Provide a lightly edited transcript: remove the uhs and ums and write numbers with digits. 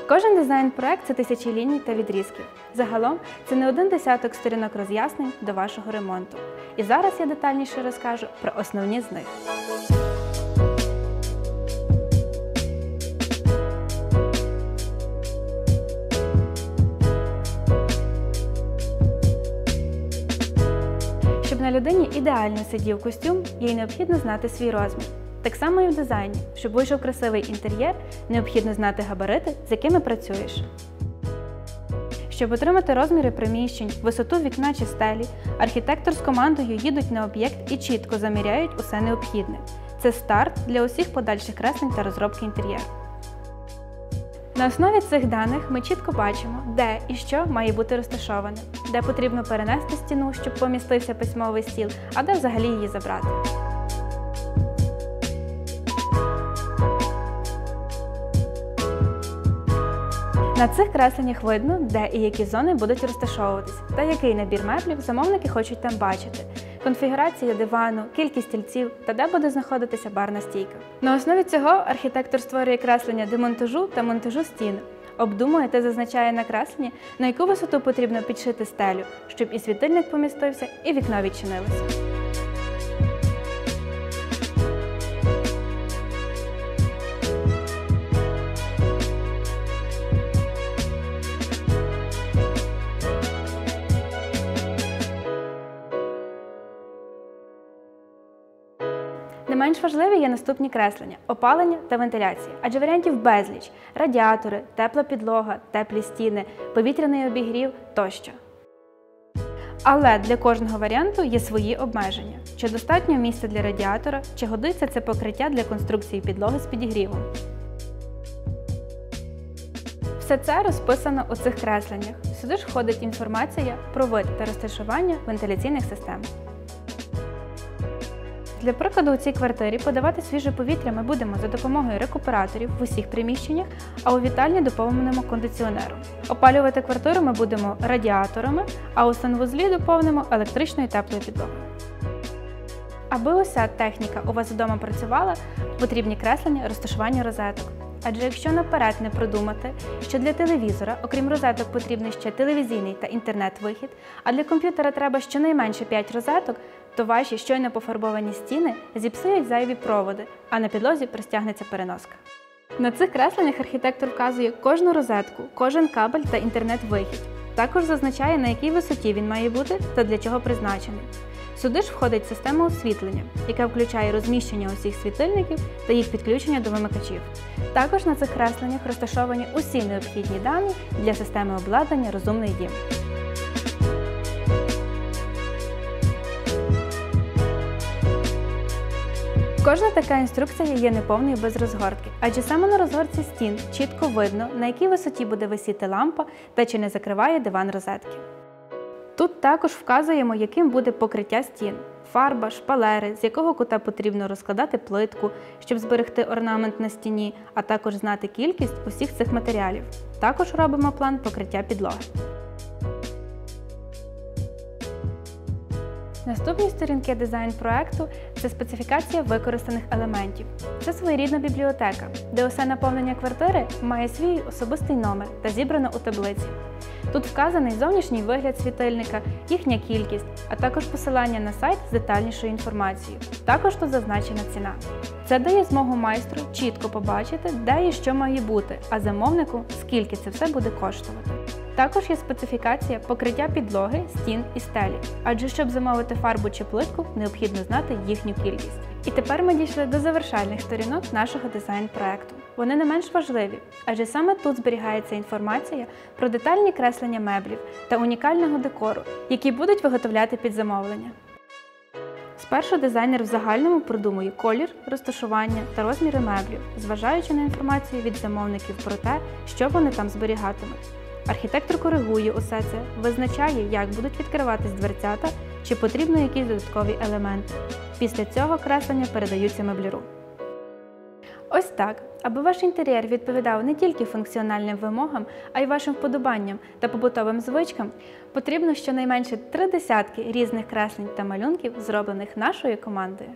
Кожен дизайн-проект – це тисячі ліній та відрізків. Загалом, це не один десяток сторінок роз'яснень до вашого ремонту. І зараз я детальніше розкажу про основні з них. Щоб на людині ідеально сидів костюм, їй необхідно знати свій розмір. Так само і в дизайні. Щоб вийшов красивий інтер'єр, необхідно знати габарити, з якими працюєш. Щоб отримати розміри приміщень, висоту вікна чи стелі, архітектор з командою їдуть на об'єкт і чітко заміряють усе необхідне. Це старт для усіх подальших креслень та розробки інтер'єру. На основі цих даних ми чітко бачимо, де і що має бути розташоване, де потрібно перенести стіну, щоб помістився письмовий стіл, а де взагалі її забрати. На цих кресленнях видно, де і які зони будуть розташовуватись, та який набір меблів замовники хочуть там бачити, конфігурація дивану, кількість стільців та де буде знаходитися барна стійка. На основі цього архітектор створює креслення демонтажу та монтажу стін, обдумує та зазначає на кресленні, на яку висоту потрібно підшити стелю, щоб і світильник помістився, і вікно відчинилося. Не менш важливі є наступні креслення – опалення та вентиляція, адже варіантів безліч – радіатори, тепла підлога, теплі стіни, повітряний обігрів тощо. Але для кожного варіанту є свої обмеження. Чи достатньо місця для радіатора, чи годиться це покриття для конструкції підлоги з підігрівом. Все це розписано у цих кресленнях. Сюди ж входить інформація про вид та розташування вентиляційних систем. Для прикладу, у цій квартирі подавати свіже повітря ми будемо за допомогою рекуператорів в усіх приміщеннях, а у вітальні доповнимо кондиціонером. Опалювати квартиру ми будемо радіаторами, а у санвузлі доповнимо електричною теплою підлогою. Аби уся техніка у вас вдома працювала, потрібні креслення розташування розеток. Адже якщо наперед не продумати, що для телевізора, окрім розеток, потрібний ще телевізійний та інтернет-вихід, а для комп'ютера треба щонайменше 5 розеток, то ваші щойно пофарбовані стіни зіпсують зайві проводи, а на підлозі простягнеться переноска. На цих кресленнях архітектор вказує кожну розетку, кожен кабель та інтернет-вихід. Також зазначає, на якій висоті він має бути та для чого призначений. Сюди ж входить система освітлення, яка включає розміщення усіх світильників та їх підключення до вимикачів. Також на цих кресленнях розташовані усі необхідні дані для системи обладнання «Розумний дім». Кожна така інструкція є неповною без розгортки, адже саме на розгортці стін чітко видно, на якій висоті буде висіти лампа та чи не закриває диван розетки. Тут також вказуємо, яким буде покриття стін – фарба, шпалери, з якого кута потрібно розкладати плитку, щоб зберегти орнамент на стіні, а також знати кількість усіх цих матеріалів. Також робимо план покриття підлоги. Наступні сторінки дизайн-проекту – це специфікація використаних елементів. Це своєрідна бібліотека, де усе наповнення квартири має свій особистий номер та зібрано у таблиці. Тут вказаний зовнішній вигляд світильника, їхня кількість, а також посилання на сайт з детальнішою інформацією. Також тут зазначена ціна. Це дає змогу майстру чітко побачити, де і що має бути, а замовнику – скільки це все буде коштувати. Також є специфікація покриття підлоги, стін і стелі, адже щоб замовити фарбу чи плитку, необхідно знати їхню кількість. І тепер ми дійшли до завершальних сторінок нашого дизайн-проекту. Вони не менш важливі, адже саме тут зберігається інформація про детальні креслення меблів та унікального декору, які будуть виготовляти під замовлення. Спершу дизайнер в загальному продумує колір, розташування та розміри меблів, зважаючи на інформацію від замовників про те, що вони там зберігатимуть. Архітектор коригує усе це, визначає, як будуть відкриватись дверцята, чи потрібно якісь додаткові елементи. Після цього креслення передаються мебляру. Ось так, аби ваш інтер'єр відповідав не тільки функціональним вимогам, а й вашим вподобанням та побутовим звичкам, потрібно щонайменше 3 десятки різних креслень та малюнків, зроблених нашою командою.